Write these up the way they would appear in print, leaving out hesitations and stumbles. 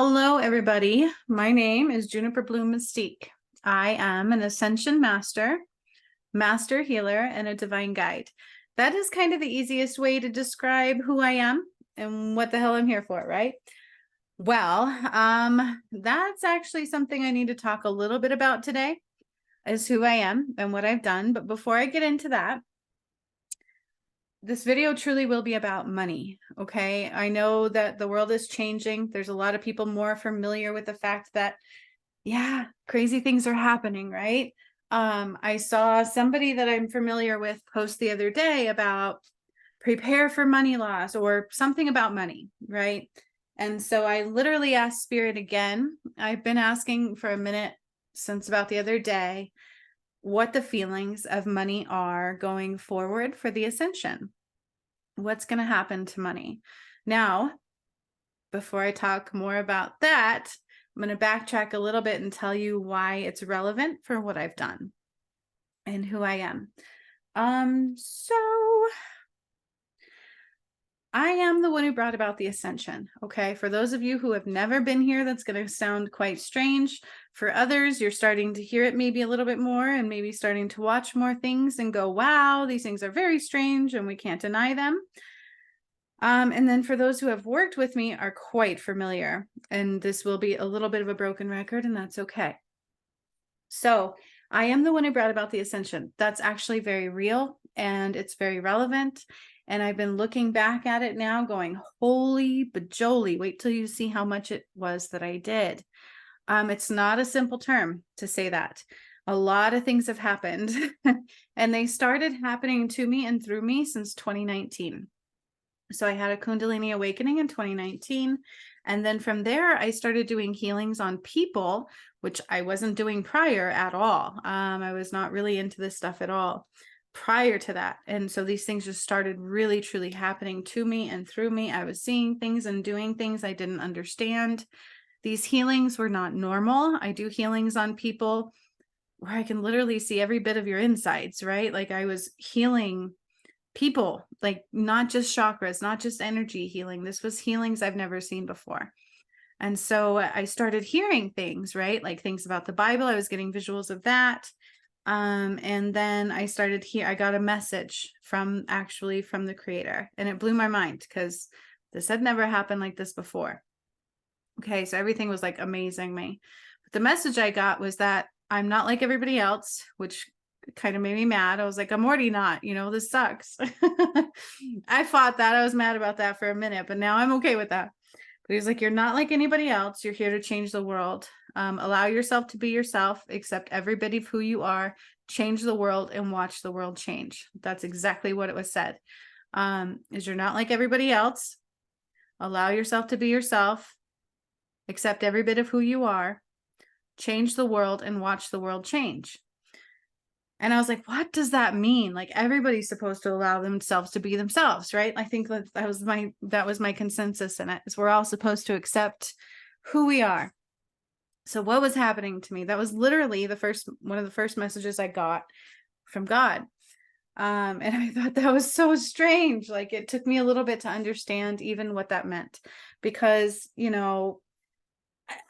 Hello, everybody. My name is Juniper Bloom Mystique. I am an ascension master, master healer, and a divine guide. That is kind of the easiest way to describe who I am and what the hell I'm here for, right? Well, that's actually something I need to talk a little bit about today, is who I am and what I've done. But before I get into that, this video truly will be about money. Okay. I know that the world is changing. There's a lot of people more familiar with the fact that, yeah, crazy things are happening, right? I saw somebody that I'm familiar with post the other day about prepare for money loss or something about money, right? And so I literally asked Spirit again. I've been asking for a minute since about the other day what the feelings of money are going forward for the ascension. What's going to happen to money? Now, before I talk more about that, I'm going to backtrack a little bit and tell you why it's relevant for what I've done and who I am. So I am the one who brought about the ascension. Okay. For those of you who have never been here, that's going to sound quite strange. For others, you're starting to hear it maybe a little bit more and maybe starting to watch more things and go, wow, these things are very strange and we can't deny them. And then for those who have worked with me are quite familiar, and this will be a little bit of a broken record, and that's okay. So I am the one who brought about the ascension. That's actually very real and it's very relevant. And I've been looking back at it now going, holy bajoli, wait till you see how much it was that I did. It's not a simple term to say that. A lot of things have happened and they started happening to me and through me since 2019. So I had a Kundalini awakening in 2019. And then from there, I started doing healings on people, which I wasn't doing prior at all. I was not really into this stuff at all prior to that. And so these things just started really, truly happening to me and through me. I was seeing things and doing things I didn't understand. These healings were not normal. I do healings on people where I can literally see every bit of your insides, right? Like I was healing people, like not just chakras, not just energy healing. This was healings I've never seen before. And so I started hearing things, right? Like things about the Bible. I was getting visuals of that. And then I started I got a message from the creator, and it blew my mind because this had never happened like this before. Okay. So everything was like amazing me. But the message I got was that I'm not like everybody else, which kind of made me mad. I was like, I'm already not, this sucks. I fought that. I was mad about that for a minute, but now I'm okay with that. But he's like, you're not like anybody else. You're here to change the world. Allow yourself to be yourself, accept every bit of who you are, change the world and watch the world change. That's exactly what it was said. Is you're not like everybody else. Allow yourself to be yourself, accept every bit of who you are, change the world and watch the world change. And I was like, what does that mean? Like everybody's supposed to allow themselves to be themselves, right? I think that was my consensus in it, is we're all supposed to accept who we are. So what was happening to me? That was literally one of the first messages I got from God. And I thought that was so strange. Like it took me a little bit to understand even what that meant, because,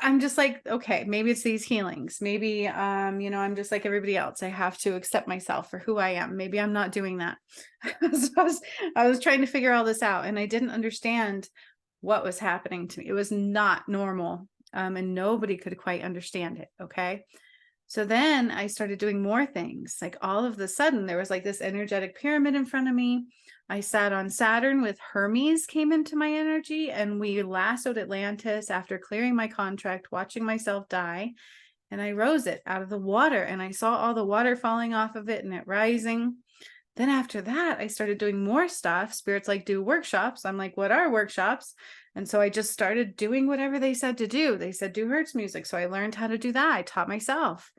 I'm just like, okay, maybe it's these healings. Maybe, I'm just like everybody else. I have to accept myself for who I am. Maybe I'm not doing that. So I was trying to figure all this out, and I didn't understand what was happening to me. It was not normal. And nobody could quite understand it. Okay. So then I started doing more things. Like all of a sudden there was like this energetic pyramid in front of me. I sat on Saturn with Hermes came into my energy, and we lassoed Atlantis after clearing my contract, watching myself die. And I rose it out of the water, and I saw all the water falling off of it and it rising. Then after that, I started doing more stuff. Spirits like, do workshops. I'm like, what are workshops? And so I just started doing whatever they said to do. They said, do Hertz music. So I learned how to do that. I taught myself.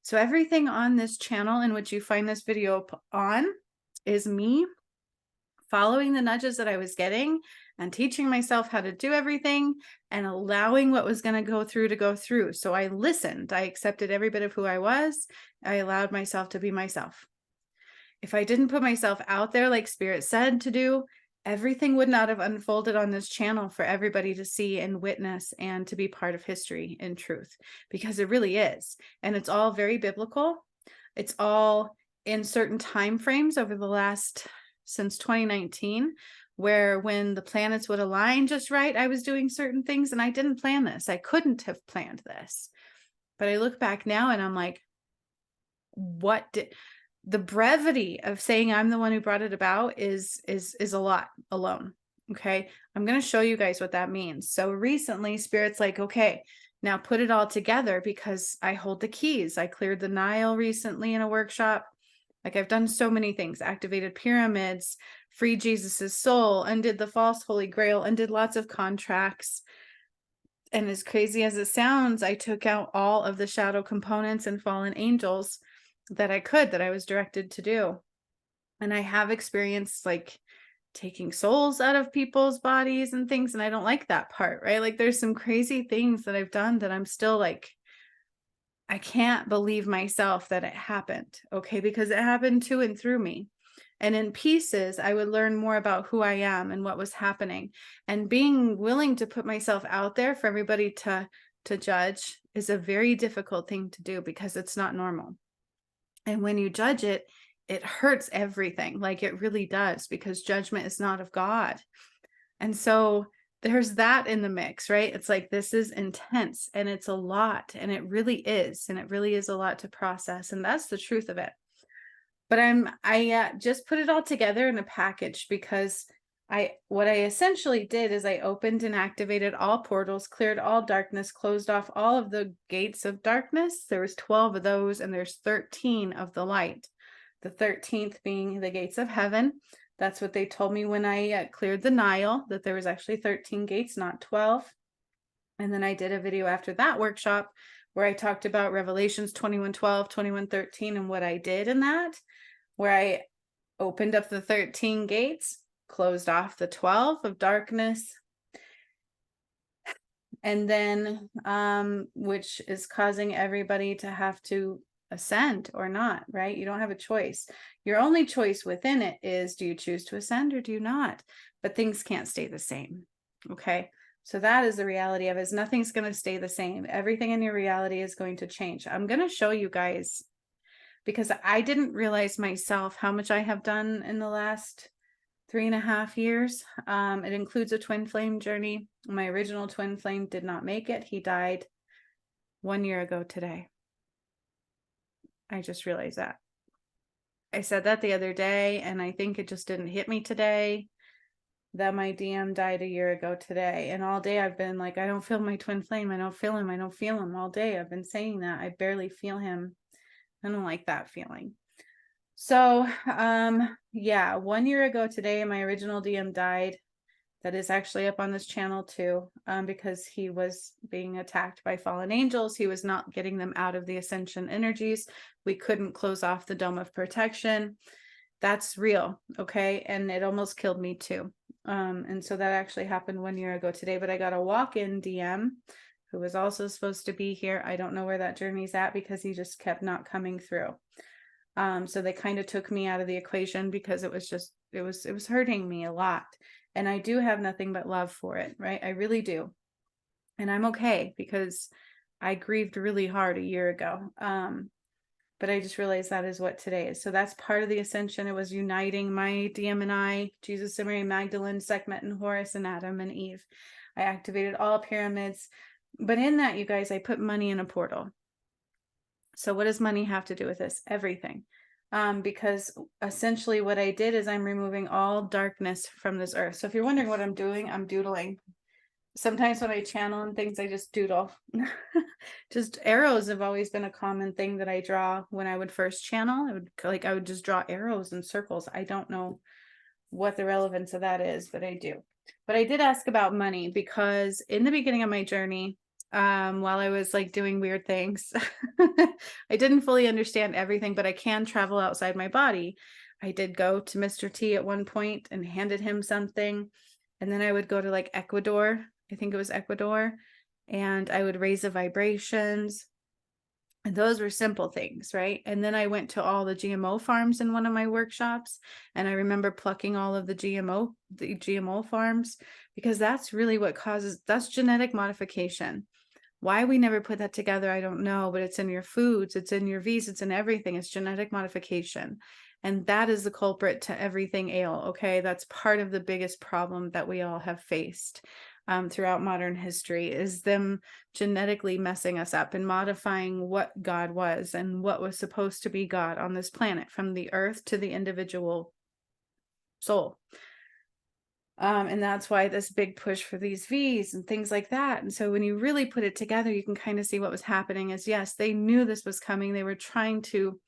So everything on this channel in which you find this video on is me following the nudges that I was getting and teaching myself how to do everything and allowing what was going to go through. So I listened. I accepted every bit of who I was. I allowed myself to be myself. If I didn't put myself out there like Spirit said to do, everything would not have unfolded on this channel for everybody to see and witness and to be part of history in truth, because it really is. And it's all very biblical. It's all in certain time frames over the last, since 2019, where when the planets would align just right, I was doing certain things, and I didn't plan this. I couldn't have planned this. But I look back now and I'm like, what did the brevity of saying I'm the one who brought it about is a lot alone. Okay. I'm going to show you guys what that means. So recently Spirit's like, okay, now put it all together, because I hold the keys. I cleared the Nile recently in a workshop. Like, I've done so many things, activated pyramids, freed Jesus's soul, undid the false Holy Grail, undid lots of contracts. And as crazy as it sounds, I took out all of the shadow components and fallen angels that I was directed to do. And I have experienced like taking souls out of people's bodies and things. And I don't like that part, right? Like, there's some crazy things that I've done that I'm still like, I can't believe myself that it happened. Okay. Because it happened to and through me. And in pieces, I would learn more about who I am and what was happening. And being willing to put myself out there for everybody to judge is a very difficult thing to do, because it's not normal. And when you judge it, it hurts everything. Like, it really does, because judgment is not of God. And so there's that in the mix, right? It's like, this is intense and it's a lot, and it really is. And it really is a lot to process. And that's the truth of it. But I just put it all together in a package, because what I essentially did is I opened and activated all portals, cleared all darkness, closed off all of the gates of darkness. There was 12 of those, and there's 13 of the light. The 13th being the gates of heaven. That's what they told me when I cleared the Nile, that there was actually 13 gates, not 12. And then I did a video after that workshop where I talked about Revelations 21:12, 21:13, and what I did in that, where I opened up the 13 gates, closed off the 12 of darkness, and then which is causing everybody to have to ascend or not, right? You don't have a choice. Your only choice within it is, do you choose to ascend or do you not? But things can't stay the same. Okay. So that is the reality of it, is nothing's going to stay the same. Everything in your reality is going to change. I'm going to show you guys, because I didn't realize myself how much I have done in the last 3.5 years. It includes a twin flame journey. My original twin flame did not make it. He died 1 year ago today. I just realized that. I said that the other day, and I think it just didn't hit me today that my DM died 1 year ago today. And all day I've been like, I don't feel my twin flame. I don't feel him. I don't feel him. All day I've been saying that. I barely feel him. I don't like that feeling. So, yeah, 1 year ago today, my original DM died. That is actually up on this channel too, because he was being attacked by fallen angels. He was not getting them out of the ascension energies. We couldn't close off the dome of protection. That's real. Okay. And it almost killed me too. And so that actually happened 1 year ago today, but I got a walk-in DM who was also supposed to be here. I don't know where that journey's at, because he just kept not coming through. So they kind of took me out of the equation, because it was hurting me a lot. And I do have nothing but love for it, right? I really do. And I'm okay, because I grieved really hard 1 year ago. But I just realized that is what today is. So that's part of the ascension. It was uniting my DM and I, Jesus and Mary Magdalene, Sekhmet and Horus, and Adam and Eve. I activated all pyramids. But in that, you guys, I put money in a portal. So what does money have to do with this? Everything. Because essentially what I did is I'm removing all darkness from this earth. So if you're wondering what I'm doing, I'm doodling. Sometimes when I channel and things, I just doodle. Just arrows have always been a common thing that I draw when I would first channel. I would just draw arrows and circles. I don't know what the relevance of that is, but I do. But I did ask about money, because in the beginning of my journey, while I was like doing weird things, I didn't fully understand everything, but I can travel outside my body. I did go to Mr. T at one point and handed him something. And then I would go to like Ecuador. I think it was Ecuador. And I would raise the vibrations. And those were simple things, right? And then I went to all the GMO farms in one of my workshops, and I remember plucking all of the GMO farms, because that's really what causes, that's genetic modification. Why we never put that together, I don't know, but it's in your foods, it's in your V's, it's in everything. It's genetic modification. And that is the culprit to everything ill, okay? That's part of the biggest problem that we all have faced throughout modern history, is them genetically messing us up and modifying what God was and what was supposed to be God on this planet, from the earth to the individual soul. And that's why this big push for these V's and things like that. And so when you really put it together, you can kind of see what was happening is, yes, they knew this was coming. They were trying to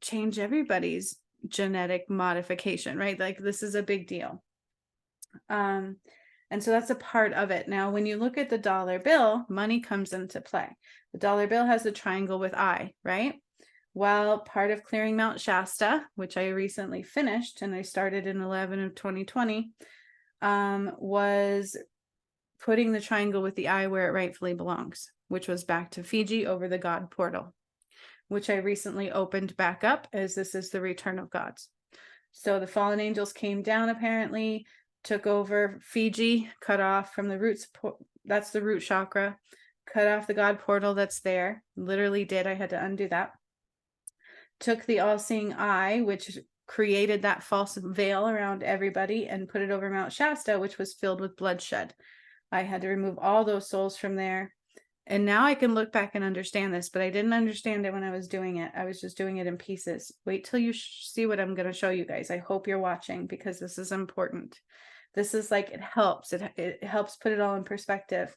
change everybody's genetic modification, right? Like, this is a big deal. And so that's a part of it. Now, when you look at the dollar bill, money comes into play. The dollar bill has a triangle with I, right? Well, part of clearing Mount Shasta, which I recently finished, and I started in 11 of 2020, was putting the triangle with the I where it rightfully belongs, which was back to Fiji over the God portal, which I recently opened back up, as this is the return of gods. So the fallen angels came down, apparently, took over Fiji, cut off from the roots. That's the root chakra. Cut off the God portal that's there. Literally did. I had to undo that. Took the all-seeing eye, which created that false veil around everybody, and put it over Mount Shasta, which was filled with bloodshed. I had to remove all those souls from there. And now I can look back and understand this, but I didn't understand it when I was doing it. I was just doing it in pieces. Wait till you see what I'm going to show you guys. I hope you're watching, because this is important. This is like, it helps. It helps put it all in perspective.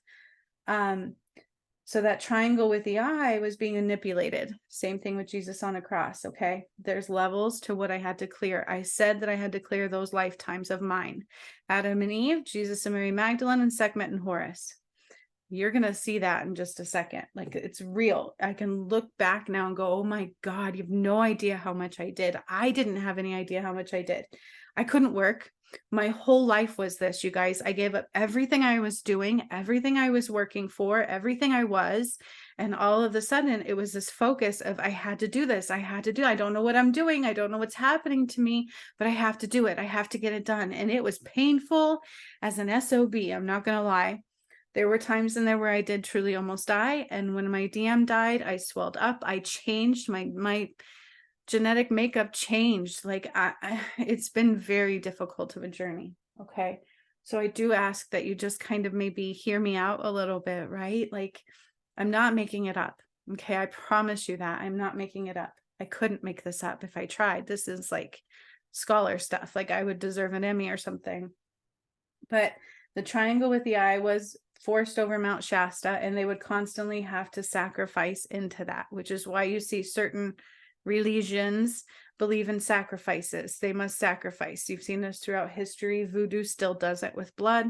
So that triangle with the eye was being manipulated. Same thing with Jesus on a cross, okay? There's levels to what I had to clear. I said that I had to clear those lifetimes of mine. Adam and Eve, Jesus and Mary Magdalene, and Sekhmet and Horus. You're going to see that in just a second. Like, it's real. I can look back now and go, oh my God, you have no idea how much I did. I didn't have any idea how much I did. I couldn't work. My whole life was this, you guys. I gave up everything I was doing, everything I was working for, everything I was. And all of a sudden it was this focus of, I had to do this. I don't know what I'm doing. I don't know what's happening to me, but I have to do it. I have to get it done. And it was painful as an SOB. I'm not going to lie. There were times in there where I did truly almost die. And when my DM died, I swelled up. I changed. My genetic makeup changed. Like, it's been very difficult of a journey. Okay. So I do ask that you just kind of maybe hear me out a little bit, right? Like, I'm not making it up. Okay. I promise you that I'm not making it up. I couldn't make this up if I tried. This is like scholar stuff. Like, I would deserve an Emmy or something. But the triangle with the eye was forced over Mount Shasta, and they would constantly have to sacrifice into that, which is why you see certain religions believe in sacrifices. They must sacrifice. You've seen this throughout history. Voodoo still does it with blood.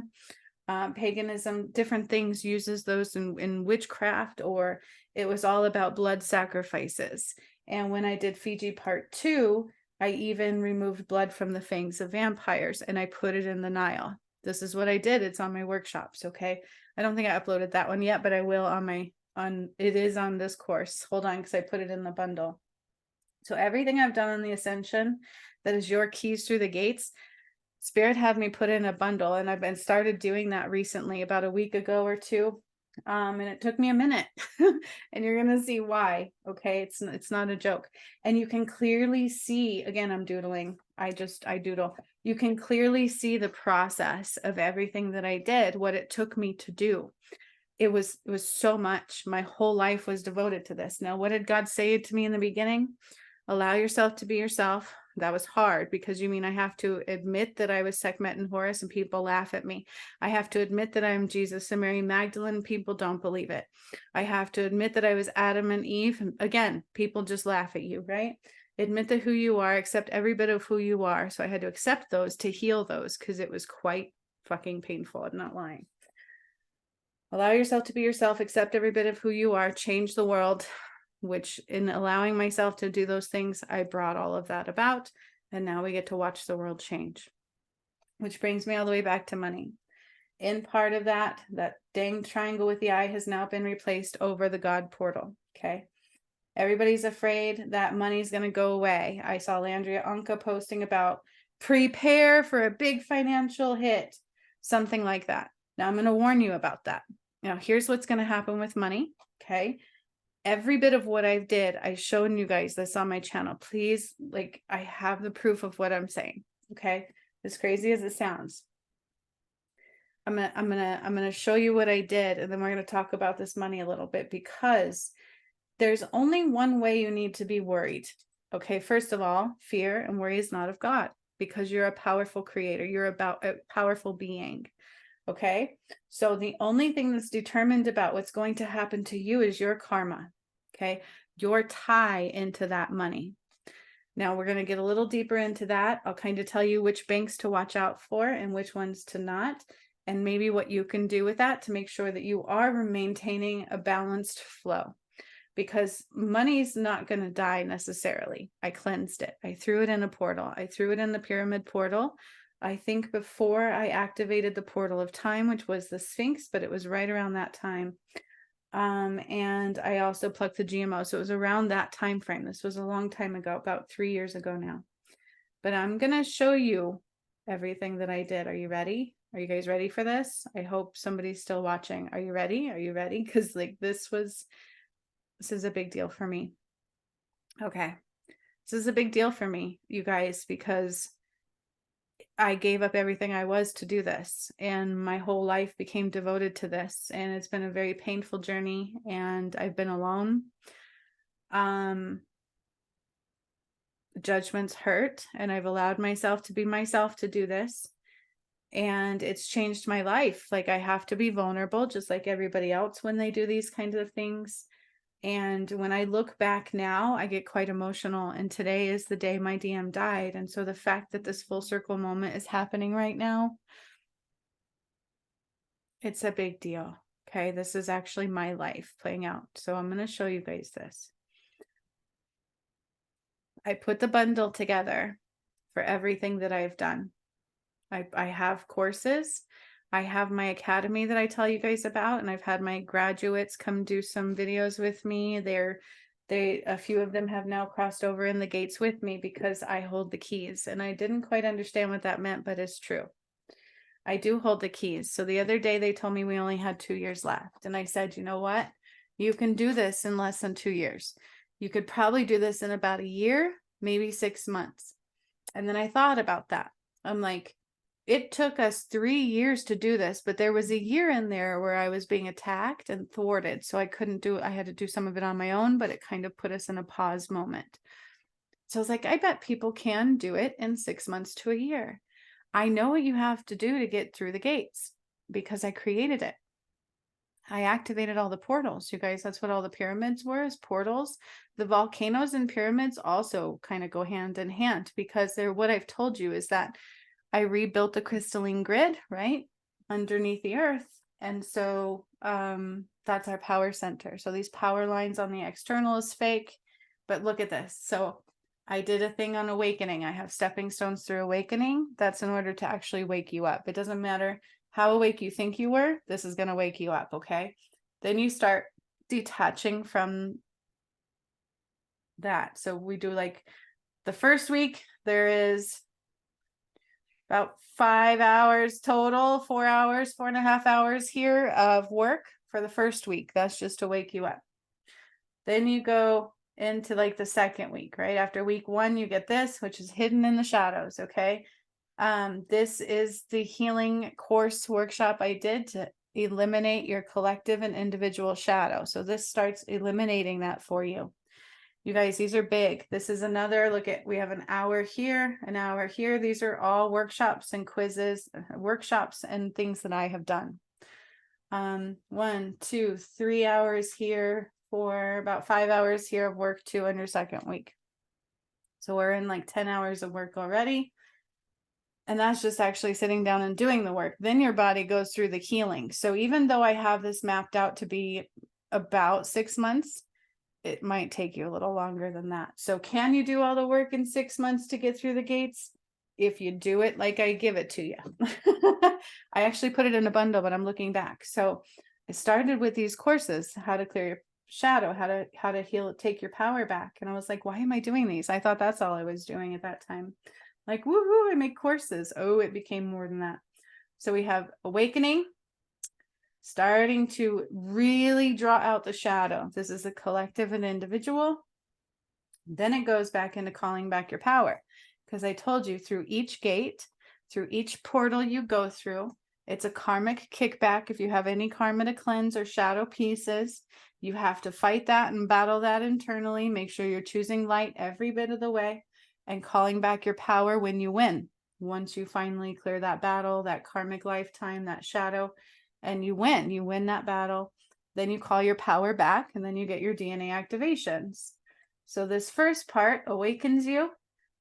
Paganism, different things, uses those in witchcraft, or it was all about blood sacrifices. And when I did Fiji part 2, I even removed blood from the fangs of vampires, and I put it in the Nile. This is what I did. It's on my workshops. Okay. I don't think I uploaded that one yet, but I will it is on this course. Hold on, because I put it in the bundle. So everything I've done on the ascension, that is your keys through the gates, Spirit had me put in a bundle, and I've been started doing that recently, about a week ago or two. And it took me a minute, and you're going to see why. Okay. It's not a joke. And you can clearly see, again, I'm doodling. I doodle. You can clearly see the process of everything that I did, what it took me to do. It was so much. My whole life was devoted to this. Now, what did God say to me in the beginning? Allow yourself to be yourself. That was hard, because you mean I have to admit that I was Sekhmet and Horus and people laugh at me. I have to admit that I'm Jesus and Mary Magdalene and people don't believe it. I have to admit that I was Adam and Eve. And again, people just laugh at you, right? Admit that who you are, accept every bit of who you are. So I had to accept those to heal those, because it was quite fucking painful. I'm not lying. Allow yourself to be yourself, accept every bit of who you are, change the world. Which, in allowing myself to do those things, I brought all of that about. And now we get to watch the world change. Which brings me all the way back to money. In part of that dang triangle with the eye has now been replaced over the God portal. Okay. Everybody's afraid that money's going to go away. I saw Landria Anka posting about prepare for a big financial hit, something like that. Now I'm going to warn you about that. Now here's what's going to happen with money. Okay. Every bit of what I did, I've shown you guys this on my channel. Please, like, I have the proof of what I'm saying. Okay. As crazy as it sounds. I'm gonna show you what I did, and then we're gonna talk about this money a little bit, because there's only one way you need to be worried. Okay, first of all, fear and worry is not of God, because you're a powerful creator. You're about a powerful being. Okay, so the only thing that's determined about what's going to happen to you is your karma. Okay, your tie into that money. Now we're going to get a little deeper into that. I'll kind of tell you which banks to watch out for and which ones to not, and maybe what you can do with that to make sure that you are maintaining a balanced flow, because money's not going to die necessarily. I cleansed it. I threw it in a portal. I threw it in the pyramid portal. I think before I activated the portal of time, which was the Sphinx, but it was right around that time. And I also plucked the GMO. So it was around that time frame. This was a long time ago, about 3 years ago now. But I'm going to show you everything that I did. Are you ready? Are you guys ready for this? I hope somebody's still watching. Are you ready? Are you ready? Because like this is a big deal for me. Okay. This is a big deal for me, you guys, because I gave up everything I was to do this, and my whole life became devoted to this, and it's been a very painful journey, and I've been alone. Judgments hurt, and I've allowed myself to be myself to do this, and it's changed my life. Like, I have to be vulnerable just like everybody else when they do these kinds of things. And when I look back now, I get quite emotional. And today is the day my DM died. And so the fact that this full circle moment is happening right now, it's a big deal. Okay, this is actually my life playing out. So I'm going to show you guys this. I put the bundle together for everything that I've done. I have courses. I have my academy that I tell you guys about, and I've had my graduates come do some videos with me. A few of them have now crossed over in the gates with me because I hold the keys, and I didn't quite understand what that meant, but it's true. I do hold the keys. So the other day they told me we only had 2 years left, and I said, you know what? You can do this in less than 2 years. You could probably do this in about a year, maybe 6 months. And then I thought about that. I'm like, it took us 3 years to do this, but there was a year in there where I was being attacked and thwarted. So I couldn't do it. I had to do some of it on my own, but it kind of put us in a pause moment. So I was like, I bet people can do it in 6 months to a year. I know what you have to do to get through the gates because I created it. I activated all the portals, you guys. That's what all the pyramids were, is portals. The volcanoes and pyramids also kind of go hand in hand, because they're, what I've told you is that I rebuilt the crystalline grid, right, underneath the earth. And so that's our power center. So these power lines on the external is fake, but look at this. So I did a thing on awakening. I have stepping stones through awakening. That's in order to actually wake you up. It doesn't matter how awake you think you were. This is going to wake you up, okay? Then you start detaching from that. So we do, like, the first week, there is about 5 hours total, 4 hours, 4.5 hours here of work for the first week. That's just to wake you up. Then you go into like the second week, right? After week 1, you get this, which is hidden in the shadows. Okay. This is the healing course workshop I did to eliminate your collective and individual shadow. So this starts eliminating that for you. You guys, these are big. This is another look at, we have an hour here, an hour here. These are all workshops and quizzes, workshops and things that I have done. 1, 2, 3 hours here for about 5 hours here of work too on your second week. So we're in like 10 hours of work already. And that's just actually sitting down and doing the work. Then your body goes through the healing. So even though I have this mapped out to be about 6 months, it might take you a little longer than that. So can you do all the work in 6 months to get through the gates? If you do it like I give it to you. I actually put it in a bundle, but I'm looking back. So I started with these courses, how to clear your shadow, how to heal, take your power back. And I was like, why am I doing these? I thought that's all I was doing at that time. Like, woohoo, I make courses. Oh, it became more than that. So we have awakening, starting to really draw out the shadow. This is a collective and individual. Then it goes back into calling back your power. Because I told you, through each gate, through each portal you go through, it's a karmic kickback. If you have any karma to cleanse or shadow pieces, you have to fight that and battle that internally. Make sure you're choosing light every bit of the way and calling back your power when you win. Once you finally clear that battle, that karmic lifetime, that shadow, and you win that battle, then you call your power back and then you get your DNA activations. So this first part awakens you,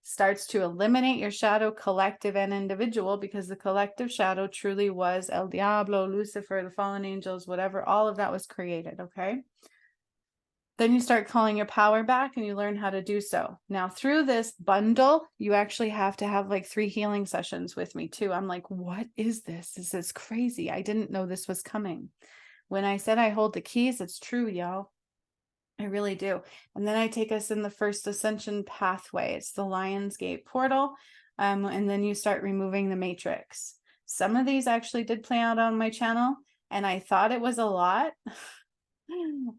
starts to eliminate your shadow, collective and individual, because the collective shadow truly was El Diablo, Lucifer, the fallen angels, whatever, all of that was created, okay? Then you start calling your power back and you learn how to do so. Now, through this bundle, you actually have to have like 3 healing sessions with me too. I'm like, what is this? This is crazy. I didn't know this was coming. When I said I hold the keys, it's true, y'all. I really do. And then I take us in the first ascension pathway. It's the Lion's Gate portal. And then you start removing the matrix. Some of these actually did play out on my channel, and I thought it was a lot.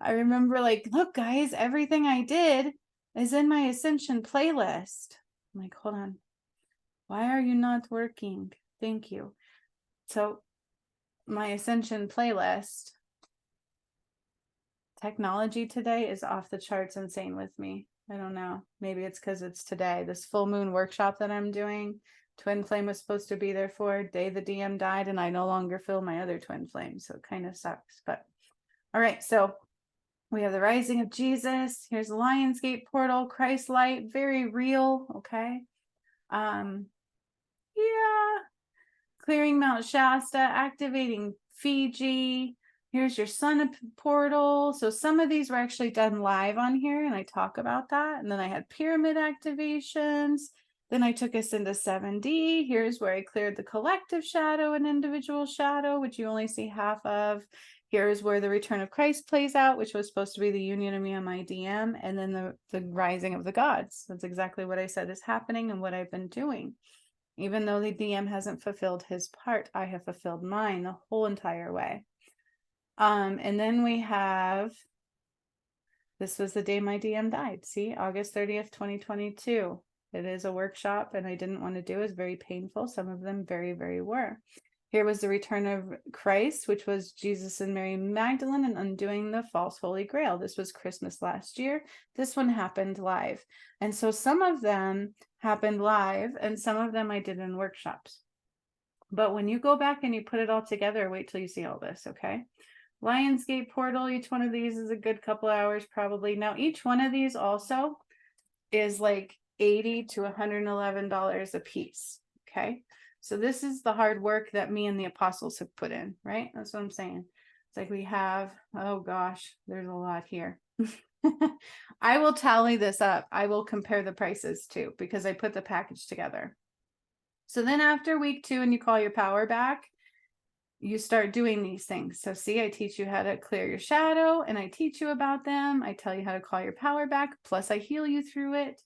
I remember like, look, guys, everything I did is in my ascension playlist. I'm like, hold on. Why are you not working? Thank you. So my ascension playlist, technology today is off the charts insane with me. I don't know. Maybe it's because it's today. This full moon workshop that I'm doing, twin flame was supposed to be there for. Day the DM died, and I no longer feel my other twin flame. So it kind of sucks. But all right. So we have the rising of Jesus. Here's the Lion's Gate portal, Christ light, very real. Okay. Yeah. Clearing Mount Shasta, activating Fiji. Here's your sun portal. So some of these were actually done live on here, and I talk about that. And then I had pyramid activations. Then I took us into 7D. Here's where I cleared the collective shadow and individual shadow, which you only see half of. Here's where the return of Christ plays out, which was supposed to be the union of me and my DM, and then the rising of the gods. That's exactly what I said is happening and what I've been doing. Even though the DM hasn't fulfilled his part, I have fulfilled mine the whole entire way. And then we have, this was the day my DM died. See, August 30th, 2022. It is a workshop, and I didn't want to do it. It was very painful. Some of them very, very were. Here was the return of Christ, which was Jesus and Mary Magdalene and undoing the false Holy Grail. This was Christmas last year. This one happened live. And so some of them happened live, and some of them I did in workshops. But when you go back and you put it all together, wait till you see all this, okay? Lion's Gate portal, each one of these is a good couple hours probably. Now, each one of these also is like $80 to $111 a piece, okay? So this is the hard work that me and the apostles have put in, right? That's what I'm saying. It's like we have, oh gosh, there's a lot here. I will tally this up. I will compare the prices too, because I put the package together. So then after week 2 and you call your power back, you start doing these things. So see, I teach you how to clear your shadow, and I teach you about them. I tell you how to call your power back, plus I heal you through it.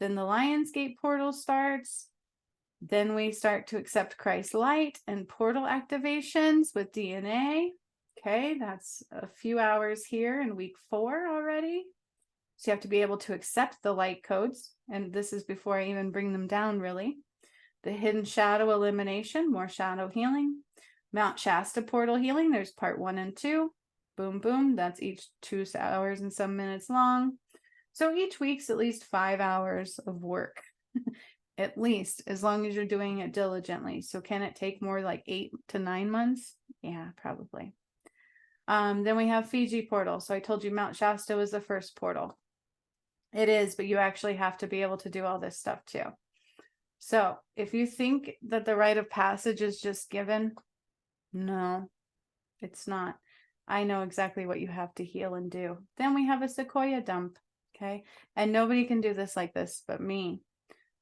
Then the Lion's Gate portal starts. Then we start to accept Christ's light and portal activations with DNA. Okay, that's a few hours here in week 4 already. So you have to be able to accept the light codes. And this is before I even bring them down, really. The hidden shadow elimination, more shadow healing. Mount Shasta portal healing, there's part 1 and 2. Boom, boom, that's each 2 hours and some minutes long. So each week's at least 5 hours of work, at least, as long as you're doing it diligently. So can it take more, like 8 to 9 months? Yeah, probably. Then we have Fiji portal. So I told you Mount Shasta was the first portal. It is, but you actually have to be able to do all this stuff too. So if you think that the rite of passage is just given, no, it's not. I know exactly what you have to heal and do. Then we have a Sequoia dump, okay? And nobody can do this like this but me.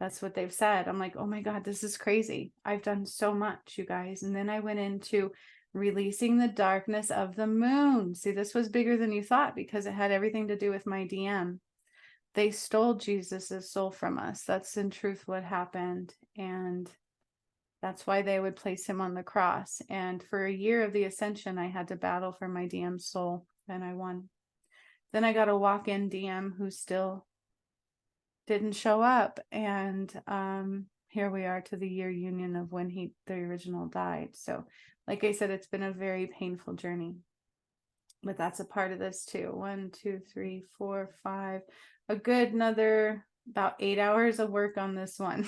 That's what they've said. I'm like, oh my God, this is crazy. I've done so much, you guys. And then I went into releasing the darkness of the moon. See, this was bigger than you thought because it had everything to do with my DM. They stole Jesus's soul from us. That's in truth what happened. And that's why they would place him on the cross. And for a year of the ascension, I had to battle for my DM's soul, and I won. Then I got a walk-in DM who still didn't show up. And here we are to the year union of when the original died. So like I said, it's been a very painful journey, but that's a part of this too. 1, 2, 3, 4, 5, a good another about 8 hours of work on this one.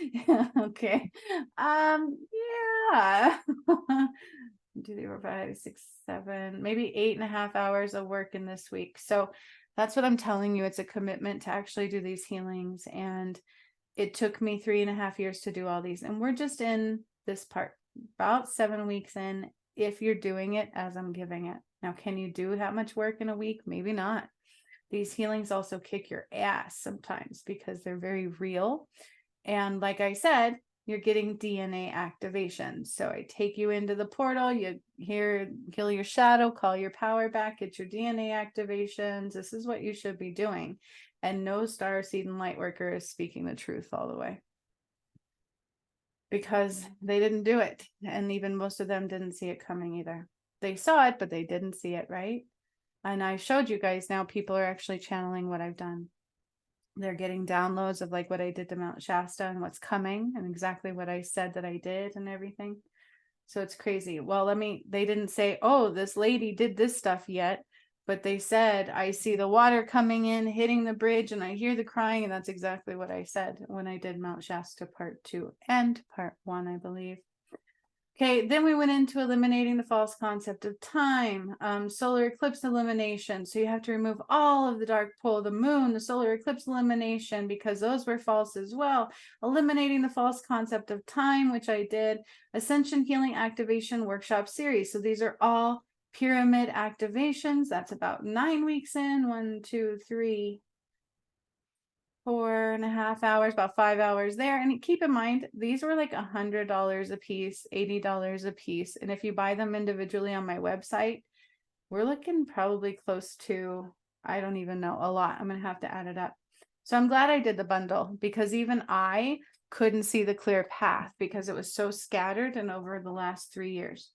Yeah, okay. Yeah. 2, 3, 4, 5, 6, 7, maybe 8.5 hours of work in this week. So that's what I'm telling you. It's a commitment to actually do these healings. And it took me 3.5 years to do all these. And we're just in this part, about 7 weeks in, if you're doing it as I'm giving it. Now, can you do that much work in a week? Maybe not. These healings also kick your ass sometimes because they're very real. And like I said, you're getting DNA activation. So I take you into the portal, you kill your shadow, call your power back, get your DNA activations. This is what you should be doing. And no star seed and light worker is speaking the truth all the way, because they didn't do it. And even most of them didn't see it coming either. They saw it, but they didn't see it, right? And I showed you guys now people are actually channeling what I've done. They're getting downloads of like what I did to Mount Shasta and what's coming and exactly what I said that I did and everything. So it's crazy. Well, they didn't say, oh, this lady did this stuff yet, but they said, I see the water coming in, hitting the bridge, and I hear the crying. And that's exactly what I said when I did Mount Shasta part 2 and part 1, I believe. Okay, then we went into eliminating the false concept of time, solar eclipse elimination. So you have to remove all of the dark pole, the moon, the solar eclipse elimination, because those were false as well. Eliminating the false concept of time, which I did. Ascension Healing Activation Workshop Series. So these are all pyramid activations. That's about 9 weeks in. 1, 2, 3, 4.5 hours, about 5 hours there. And keep in mind, these were like $100 a piece, $80 a piece. And if you buy them individually on my website, we're looking probably close to, I don't even know, a lot. I'm going to have to add it up. So I'm glad I did the bundle, because even I couldn't see the clear path because it was so scattered and over the last 3 years.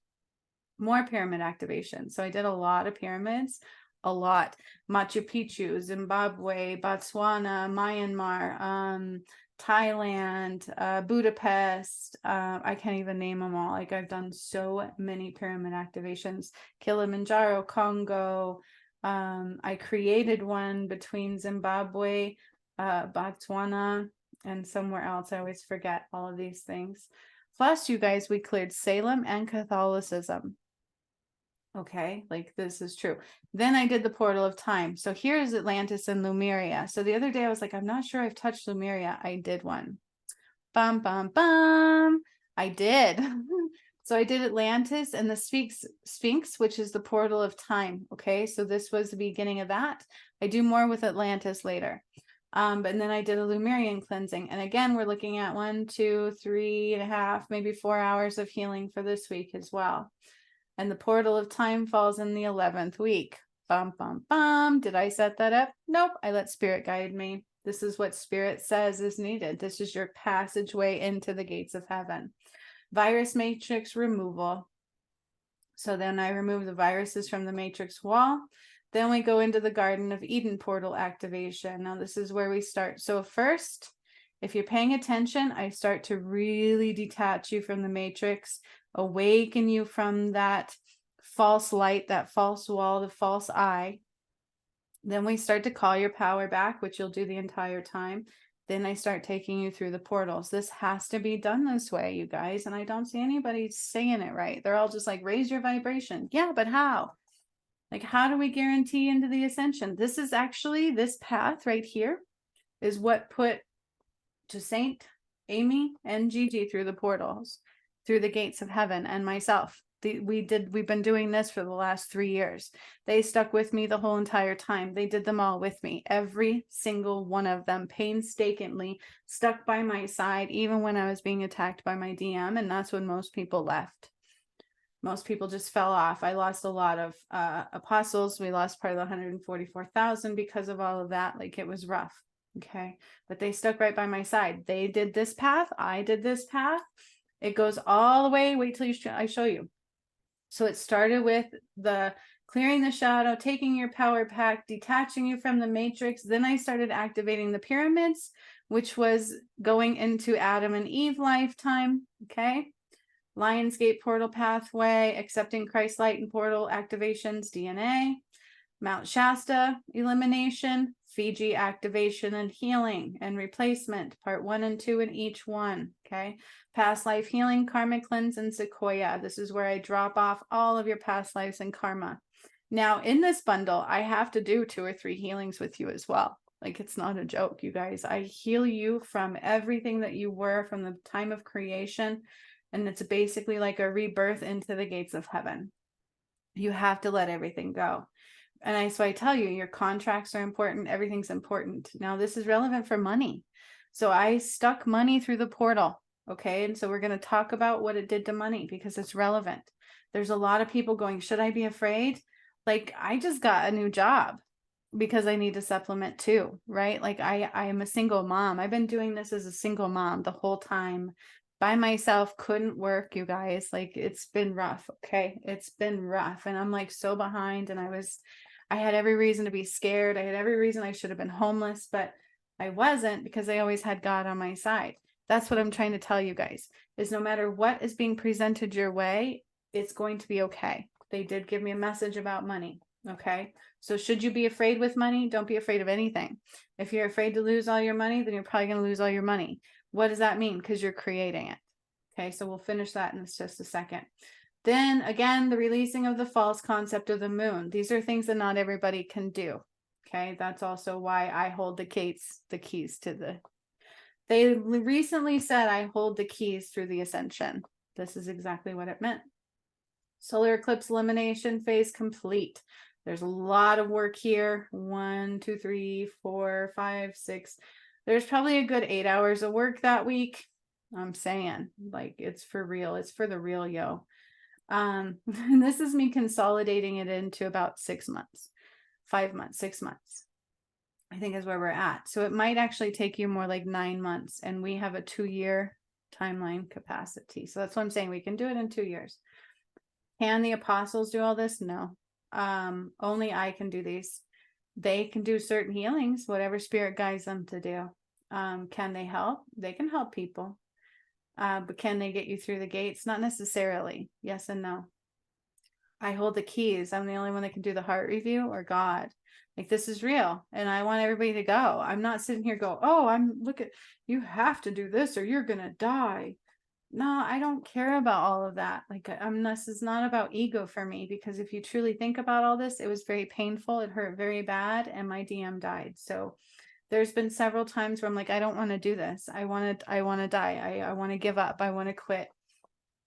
More pyramid activation. So I did a lot of pyramids. A lot. Machu Picchu, Zimbabwe, Botswana, Myanmar, Thailand, Budapest. I can't even name them all. Like, I've done so many pyramid activations. Kilimanjaro, Congo. I created one between Zimbabwe, Botswana, and somewhere else. I always forget all of these things. Plus, you guys, we cleared Salem and Catholicism. Okay, like this is true. Then I did the portal of time. So here's Atlantis and Lemuria. So the other day I was like, I'm not sure I've touched Lemuria. I did one. Bum, bum, bum. I did. So I did Atlantis and the Sphinx, which is the portal of time. Okay, so this was the beginning of that. I do more with Atlantis later. But then I did a Lemurian cleansing. And again, we're looking at 1, 2, 3.5, maybe 4 hours of healing for this week as well. And the portal of time falls in the 11th week. Bum, bum, bum. Did I set that up? Nope. I let spirit guide me. This is what spirit says is needed. This is your passageway into the gates of heaven. Virus matrix removal. So then I remove the viruses from the matrix wall. Then we go into the Garden of Eden portal activation. Now this is where we start. So first, if you're paying attention, I start to really detach you from the matrix, awaken you from that false light, that false wall, the false eye. Then we start to call your power back, which you'll do the entire time. Then I start taking you through the portals. This has to be done this way, you guys. And I don't see anybody saying it right. They're all just like, raise your vibration. Yeah, but how? Like, how do we guarantee into the ascension? This is actually, this path right here is what put to Saint Amy and Gigi through the portals, through the gates of heaven, and myself. We've been doing this for the last 3 years. They stuck with me the whole entire time. They did them all with me. Every single one of them painstakingly stuck by my side, even when I was being attacked by my DM. And that's when most people left. Most people just fell off. I lost a lot of apostles. We lost part of the 144,000 because of all of that. Like, it was rough. Okay. But they stuck right by my side. They did this path. I did this path. It goes all the way. Wait till I show you. So it started with the clearing the shadow, taking your power pack, detaching you from the matrix. Then I started activating the pyramids, which was going into Adam and Eve lifetime. Okay. Lionsgate portal pathway, accepting Christ light and portal activations, DNA. Mount Shasta elimination, Fiji activation and healing and replacement, part 1 and 2 in each one. Okay. Past life healing, karmic cleanse, and Sequoia. This is where I drop off all of your past lives and karma. Now, in this bundle, I have to do 2 or 3 healings with you as well. Like, it's not a joke, you guys. I heal you from everything that you were from the time of creation. And it's basically like a rebirth into the gates of heaven. You have to let everything go. And so I tell you, your contracts are important. Everything's important. Now, this is relevant for money. So I stuck money through the portal. Okay. And so we're going to talk about what it did to money because it's relevant. There's a lot of people going, should I be afraid? Like, I just got a new job because I need to supplement too, right? Like, I am a single mom. I've been doing this as a single mom the whole time by myself, couldn't work, you guys. Like, it's been rough. Okay. It's been rough. And I'm like so behind, and I had every reason to be scared. I had every reason I should have been homeless, but I wasn't because I always had God on my side. That's what I'm trying to tell you guys, is no matter what is being presented your way, it's going to be okay. They did give me a message about money. Okay. So should you be afraid with money? Don't be afraid of anything. If you're afraid to lose all your money, then you're probably going to lose all your money. What does that mean? Because you're creating it. Okay. So we'll finish that in just a second. Then again, the releasing of the false concept of the moon. These are things that not everybody can do. Okay. That's also why I hold the keys to the, they recently said I hold the keys through the ascension. This is exactly what it meant. Solar eclipse elimination phase complete. There's a lot of work here. 1, 2, 3, 4, 5, 6. There's probably a good 8 hours of work that week. I'm saying, like, it's for real. It's for the real, yo. And this is me consolidating it into about 6 months, 5 months, 6 months, I think is where we're at. So it might actually take you more like 9 months, and we have a 2-year timeline capacity. So that's what I'm saying. We can do it in 2 years. Can the apostles do all this? No. Only I can do these. They can do certain healings, whatever spirit guides them to do. Can they help? They can help people. But can they get you through the gates? Not necessarily. Yes and no. I hold the keys. I'm the only one that can do the heart review, or God. Like, this is real. And I want everybody to go. I'm not sitting here go, oh, you have to do this or you're going to die. No, I don't care about all of that. Like, this is not about ego for me, because if you truly think about all this, it was very painful. It hurt very bad. And my DM died. So there's been several times where I'm like, I don't want to do this. I want to die. I want to give up. I want to quit.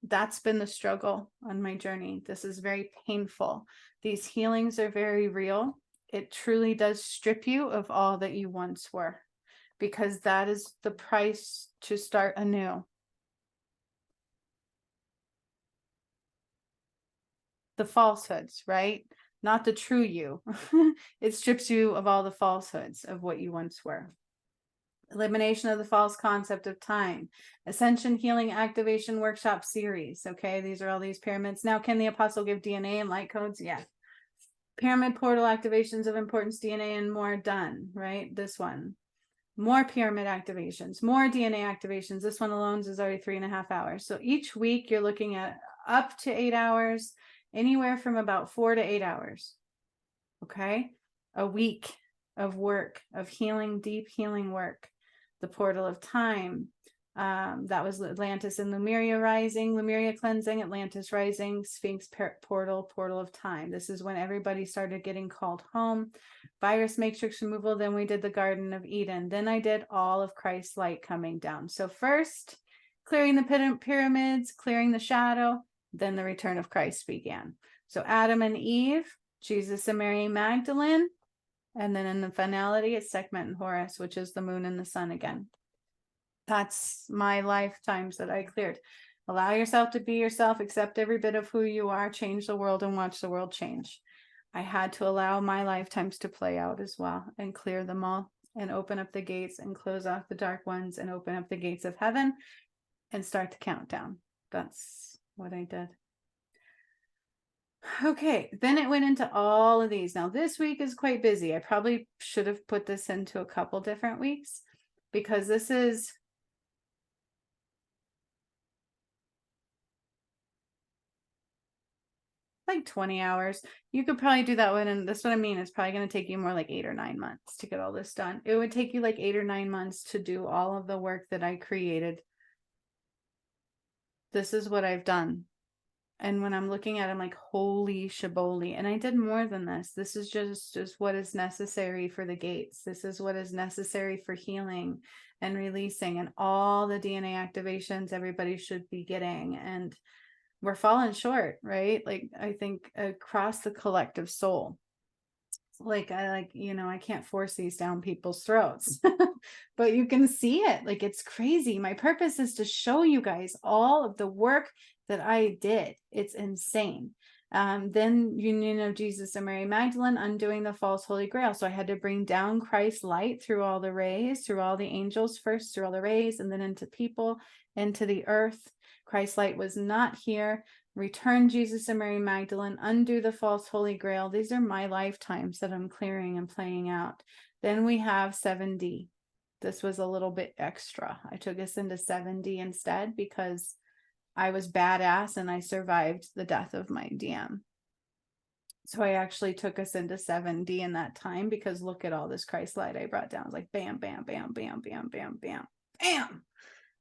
That's been the struggle on my journey. This is very painful. These healings are very real. It truly does strip you of all that you once were, because that is the price to start anew. The falsehoods, right? Not the true you. It strips you of all the falsehoods of what you once were. Elimination of the false concept of time. Ascension Healing Activation Workshop Series. Okay, these are all these pyramids. Now, can the apostle give DNA and light codes? Yeah. Pyramid portal activations of importance, DNA, and more done, right? This one. More pyramid activations, more DNA activations. This one alone is already 3.5 hours. So each week you're looking at up to 8 hours, anywhere from about 4 to 8 hours. Okay. A week of work, of healing, deep healing work. The portal of time. That was Atlantis and Lemuria rising, Lemuria cleansing, Atlantis rising, Sphinx portal of time. This is when everybody started getting called home. Virus matrix removal. Then we did the Garden of Eden. Then I did all of Christ's light coming down. So first, clearing the pyramids, clearing the shadow. Then the return of Christ began. So Adam and Eve, Jesus and Mary Magdalene. And then in the finality, it's Sekhmet and Horus, which is the moon and the sun again. That's my lifetimes that I cleared. Allow yourself to be yourself, accept every bit of who you are, change the world, and watch the world change. I had to allow my lifetimes to play out as well and clear them all and open up the gates and close off the dark ones and open up the gates of heaven and start the countdown. That's what I did. Okay, then it went into all of these. Now this week is quite busy. I probably should have put this into a couple different weeks because this is like 20 hours. You could probably do that one. And that's what I mean. It's probably going to take you more like 8 or 9 months to get all this done. It would take you like 8 or 9 months to do all of the work that I created. This is what I've done. And when I'm looking at it, I'm like, holy shaboli. And I did more than this. This is just what is necessary for the gates. This is what is necessary for healing and releasing and all the DNA activations everybody should be getting. And we're falling short, right? Like, I think across the collective soul, like I can't force these down people's throats, but you can see it. Like, it's crazy. My purpose is to show you guys all of the work that I did. It's insane. Then union of Jesus and Mary Magdalene, undoing the false Holy Grail. So I had to bring down Christ's light through all the rays, through all the angels first, through all the rays, and then into people, into the earth. Christ's light was not here. Return Jesus and Mary Magdalene, undo the false Holy Grail. These are my lifetimes that I'm clearing and playing out. Then we have 7D. This was a little bit extra. I took us into 7D instead because I was badass and I survived the death of my DM. So I actually took us into 7D in that time because look at all this Christ light I brought down. It was like bam, bam, bam, bam, bam, bam, bam, bam.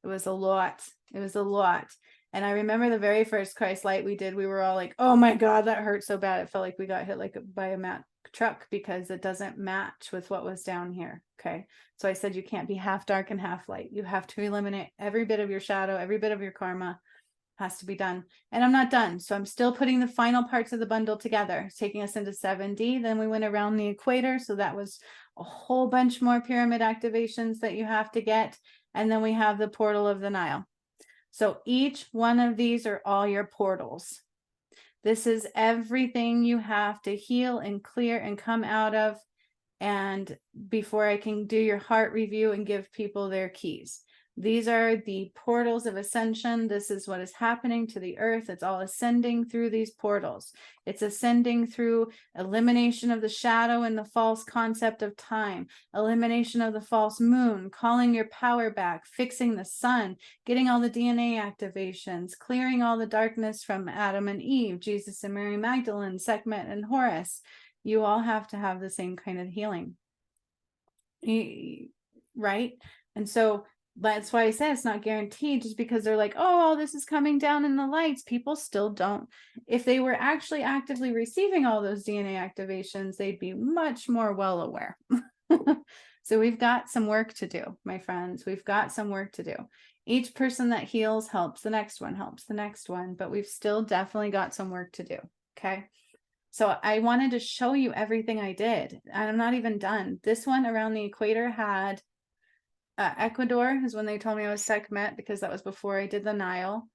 It was a lot. It was a lot. And I remember the very first Christ light we did, we were all like, oh my God, that hurt so bad. It felt like we got hit like by a Mack truck because it doesn't match with what was down here. Okay. So I said, you can't be half dark and half light. You have to eliminate every bit of your shadow, every bit of your karma has to be done. And I'm not done. So I'm still putting the final parts of the bundle together, taking us into 7D. Then we went around the equator. So that was a whole bunch more pyramid activations that you have to get. And then we have the portal of the Nile. So each one of these are all your portals. This is everything you have to heal and clear and come out of. And before I can do your heart review and give people their keys. These are the portals of ascension. This is what is happening to the earth. It's all ascending through these portals. It's ascending through elimination of the shadow and the false concept of time, elimination of the false moon, calling your power back, fixing the sun, getting all the DNA activations, clearing all the darkness from Adam and Eve, Jesus and Mary Magdalene, Sekhmet and Horus. You all have to have the same kind of healing, right? And so that's why I say it's not guaranteed just because they're like, oh, this is coming down in the lights. People still don't. If they were actually actively receiving all those DNA activations, they'd be much more well aware. So we've got some work to do, my friends. We've got some work to do. Each person that heals helps the next one, helps the next one, but we've still definitely got some work to do. Okay. So I wanted to show you everything I did, and I'm not even done. This one around the equator had Ecuador is when they told me I was Sekhmet because that was before I did the Nile.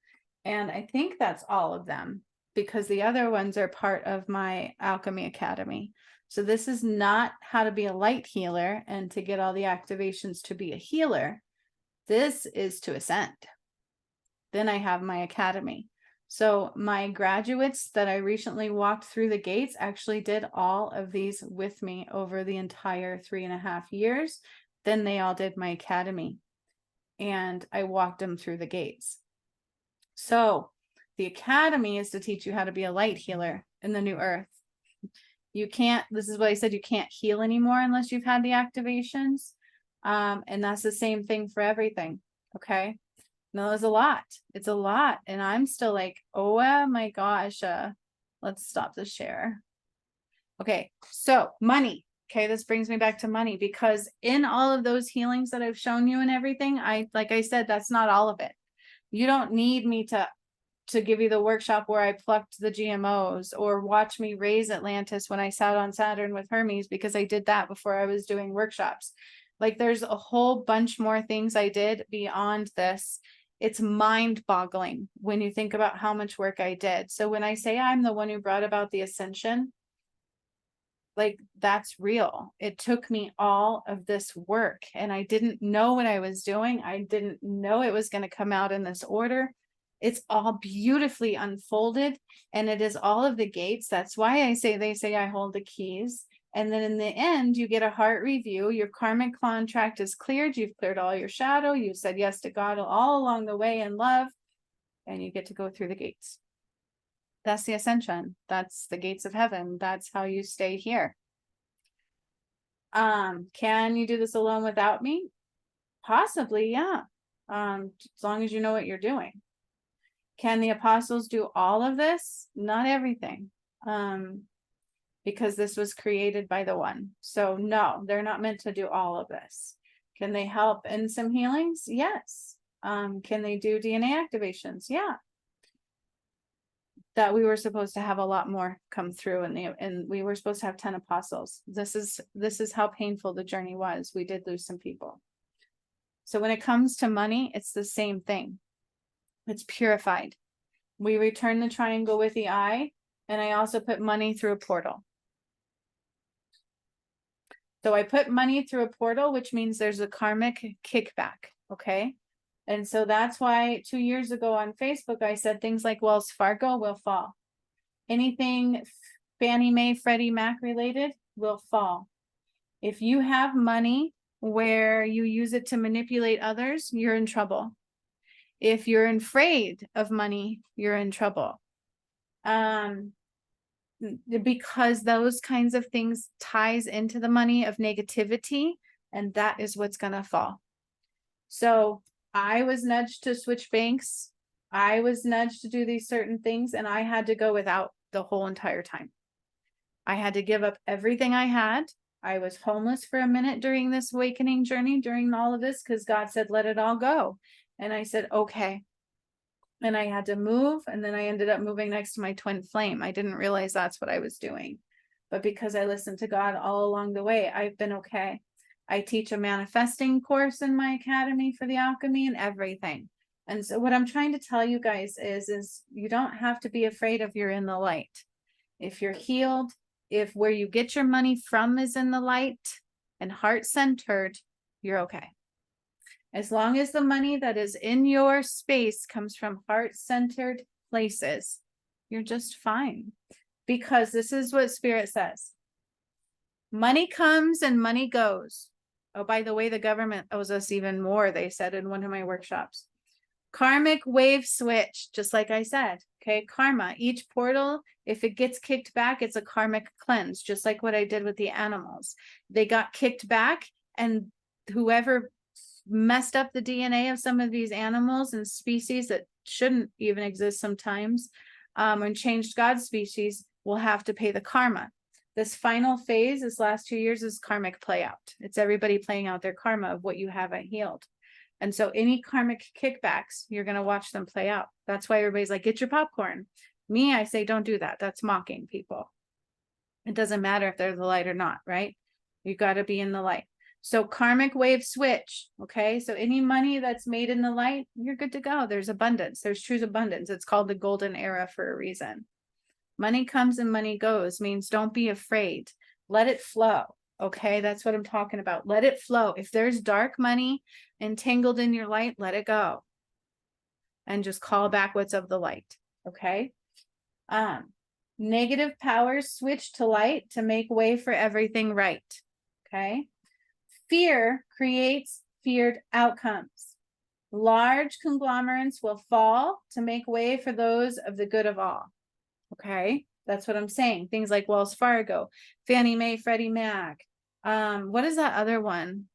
And I think that's all of them because the other ones are part of my Alchemy Academy. So this is not how to be a light healer and to get all the activations to be a healer. This is to ascend. Then I have my academy. So my graduates that I recently walked through the gates actually did all of these with me over the entire 3.5 years. Then they all did my academy and I walked them through the gates. So the academy is to teach you how to be a light healer in the new earth. You can't, this is what I said, you can't heal anymore unless you've had the activations. And that's the same thing for everything. Okay. No, it's a lot. It's a lot. And I'm still like, oh my gosh. Let's stop the share. Okay. So money. Okay, this brings me back to money because in all of those healings that I've shown you and everything, like I said, that's not all of it. You don't need me to give you the workshop where I plucked the GMOs or watch me raise Atlantis when I sat on Saturn with Hermes because I did that before I was doing workshops. Like there's a whole bunch more things I did beyond this. It's mind-boggling when you think about how much work I did. So when I say I'm the one who brought about the ascension, like that's real. It took me all of this work and I didn't know what I was doing. I didn't know it was going to come out in this order. It's all beautifully unfolded and it is all of the gates. That's why they say I hold the keys. And then in the end, you get a heart review. Your karmic contract is cleared. You've cleared all your shadow. You said yes to God all along the way in love, and you get to go through the gates. That's the ascension. That's the gates of heaven. That's how you stay here. Can you do this alone without me? Possibly, yeah. As long as you know what you're doing. Can the apostles do all of this? Not everything. Because this was created by the one. So no, they're not meant to do all of this. Can they help in some healings? Yes. Can they do DNA activations? Yeah. That we were supposed to have a lot more come through and we were supposed to have 10 apostles. This is how painful the journey was. We did lose some people. So when it comes to money, it's the same thing. It's purified. We return the triangle with the eye, and I also put money through a portal. So I put money through a portal, which means there's a karmic kickback. Okay. And so that's why 2 years ago on Facebook, I said things like Wells Fargo will fall. Anything Fannie Mae, Freddie Mac related will fall. If you have money where you use it to manipulate others, you're in trouble. If you're afraid of money, you're in trouble. Because those kinds of things ties into the money of negativity, and that is what's going to fall. So I was nudged to switch banks. I was nudged to do these certain things, and I had to go without the whole entire time. I had to give up everything I had. I was homeless for a minute during this awakening journey, during all of this, because God said, let it all go. And I said, okay. And I had to move, and then I ended up moving next to my twin flame. I didn't realize that's what I was doing. But because I listened to God all along the way, I've been okay. I teach a manifesting course in my academy for the alchemy and everything. And so what I'm trying to tell you guys is you don't have to be afraid if you're in the light. If you're healed, if where you get your money from is in the light and heart-centered, you're okay. As long as the money that is in your space comes from heart-centered places, you're just fine. Because this is what Spirit says. Money comes and money goes. Oh, by the way, the government owes us even more, they said in one of my workshops. Karmic wave switch, just like I said. Okay, karma. Each portal, if it gets kicked back, it's a karmic cleanse, just like what I did with the animals. They got kicked back, and whoever messed up the DNA of some of these animals and species that shouldn't even exist sometimes, and changed God's species, will have to pay the karma. This final phase, this last 2 years, is karmic play out. It's everybody playing out their karma of what you haven't healed. And so any karmic kickbacks, you're going to watch them play out. That's why everybody's like, get your popcorn. Me, I say, don't do that. That's mocking people. It doesn't matter if they're the light or not, right? You got to be in the light. So karmic wave switch. Okay. So any money that's made in the light, you're good to go. There's abundance. There's true abundance. It's called the golden era for a reason. Money comes and money goes means don't be afraid. Let it flow. Okay, that's what I'm talking about. Let it flow. If there's dark money entangled in your light, let it go. And just call back what's of the light. Okay. Negative powers switch to light to make way for everything right. Okay. Fear creates feared outcomes. Large conglomerates will fall to make way for those of the good of all. Okay, that's what I'm saying. Things like Wells Fargo, Fannie Mae, Freddie Mac. What is that other one?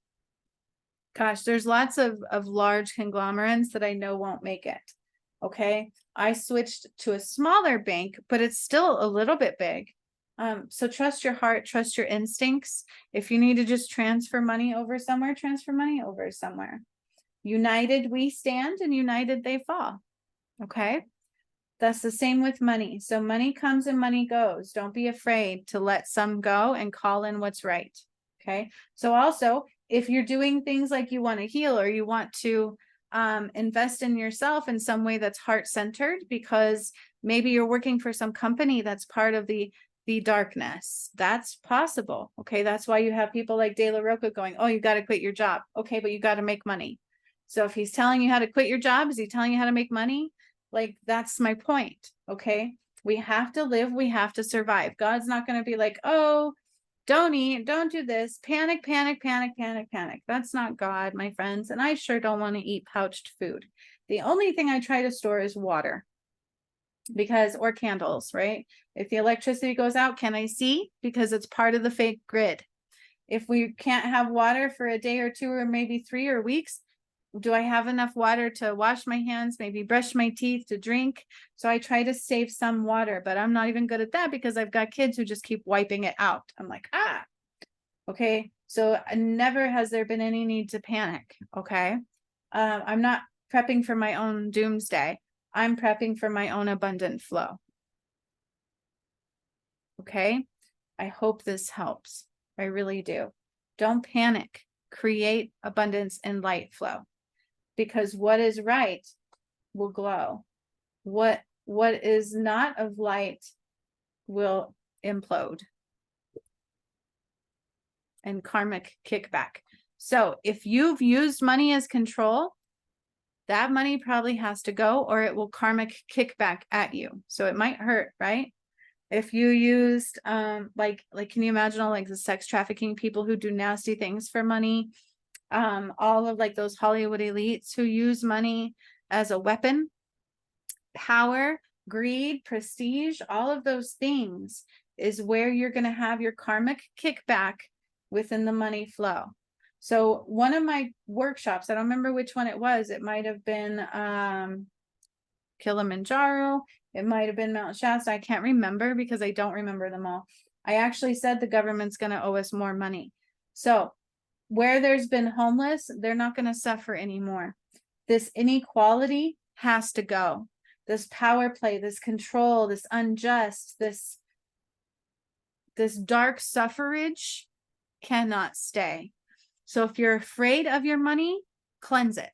Gosh, there's lots of large conglomerates that I know won't make it. Okay, I switched to a smaller bank, but it's still a little bit big. So trust your heart, trust your instincts. If you need to just transfer money over somewhere, transfer money over somewhere. United we stand, and united they fall. Okay. That's the same with money. So money comes and money goes. Don't be afraid to let some go and call in what's right. Okay. So also, if you're doing things like you want to heal or you want to invest in yourself in some way that's heart-centered, because maybe you're working for some company that's part of the darkness. That's possible. Okay. That's why you have people like De La Roca going, oh, you got to quit your job. Okay. But you got to make money. So if he's telling you how to quit your job, is he telling you how to make money? Like, that's my point. Okay. We have to live. We have to survive. God's not going to be like, oh, don't eat, don't do this, panic, panic, panic, panic, panic. That's not God, my friends. And I sure don't want to eat pouched food. The only thing I try to store is water, because, or candles, right? If the electricity goes out, can I see? Because it's part of the fake grid. If we can't have water for a day or two, or maybe 3 or weeks, do I have enough water to wash my hands, maybe brush my teeth, to drink? So I try to save some water, but I'm not even good at that because I've got kids who just keep wiping it out. I'm like, okay. So never has there been any need to panic. Okay. I'm not prepping for my own doomsday. I'm prepping for my own abundant flow. Okay. I hope this helps. I really do. Don't panic. Create abundance and light flow, because what is right will glow. What is not of light will implode and karmic kickback. So if you've used money as control, that money probably has to go, or it will karmic kickback at you. So it might hurt, right? If you used like can you imagine all like the sex trafficking people who do nasty things for money? All of like those Hollywood elites who use money as a weapon, power, greed, prestige, all of those things is where you're going to have your karmic kickback within the money flow. So one of my workshops, I don't remember which one it was. It might have been Kilimanjaro. It might have been Mount Shasta. I can't remember because I don't remember them all. I actually said the government's going to owe us more money. So where there's been homeless, they're not going to suffer anymore. This inequality has to go. This power play, this control, this unjust, this dark suffrage cannot stay. So if you're afraid of your money, cleanse it.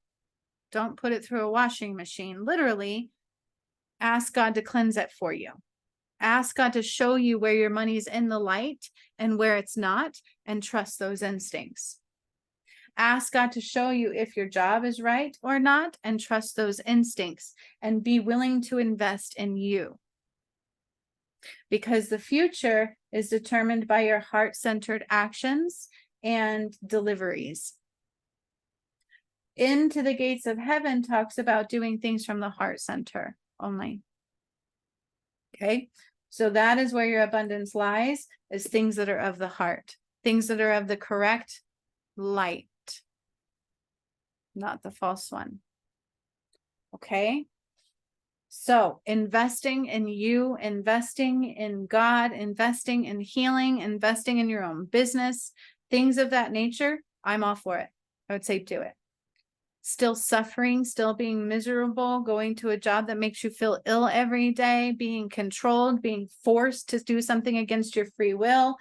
Don't put it through a washing machine. Literally, ask God to cleanse it for you. Ask God to show you where your money's in the light and where it's not, and trust those instincts. Ask God to show you if your job is right or not, and trust those instincts, and be willing to invest in you. Because the future is determined by your heart-centered actions and deliveries. Into the Gates of Heaven talks about doing things from the heart center only. Okay, so that is where your abundance lies, is things that are of the heart, things that are of the correct light, not the false one. Okay, so investing in you, investing in God, investing in healing, investing in your own business, things of that nature, I'm all for it. I would say do it. Still suffering, still being miserable, going to a job that makes you feel ill every day, being controlled, being forced to do something against your free will,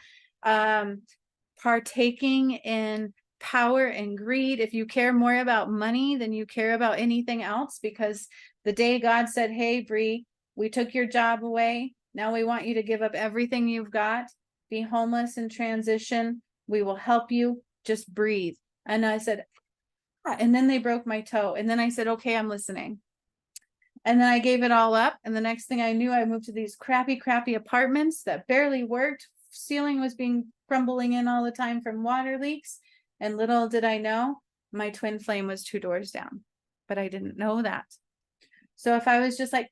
partaking in power and greed. If you care more about money than you care about anything else, because the day God said, hey, Bree, we took your job away. Now we want you to give up everything you've got, be homeless and transition. We will help you. Just breathe. And I said, and then they broke my toe. And then I said, okay, I'm listening. And then I gave it all up. And the next thing I knew, I moved to these crappy apartments that barely worked. Ceiling was being crumbling in all the time from water leaks. And little did I know, my twin flame was 2 doors down. But I didn't know that. So if I was just like,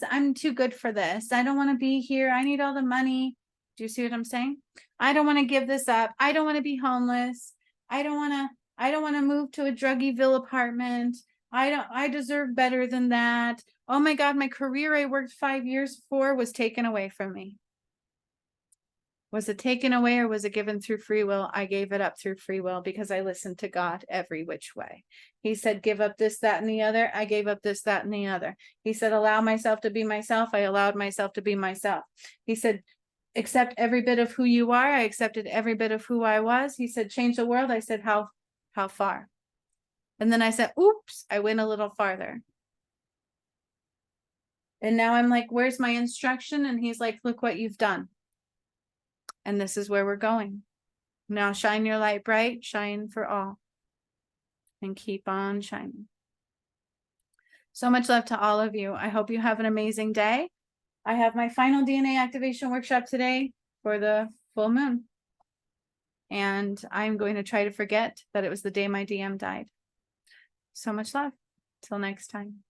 I'm too good for this. I don't want to be here. I need all the money. Do you see what I'm saying? I don't want to give this up. I don't want to be homeless. I don't want to move to a druggyville apartment. I deserve better than that. Oh my God, my career I worked 5 years for was taken away from me. Was it taken away or was it given through free will? I gave it up through free will because I listened to God every which way. He said, give up this, that, and the other. I gave up this, that, and the other. He said, allow myself to be myself. I allowed myself to be myself. He said, accept every bit of who you are. I accepted every bit of who I was. He said, change the world. I said, how far? And then I said, oops, I went a little farther. And now I'm like, where's my instruction? And he's like, look what you've done. And this is where we're going. Now shine your light bright, shine for all. And keep on shining. So much love to all of you. I hope you have an amazing day. I have my final DNA activation workshop today for the full moon. And I'm going to try to forget that it was the day my DM died. So much love. Till next time.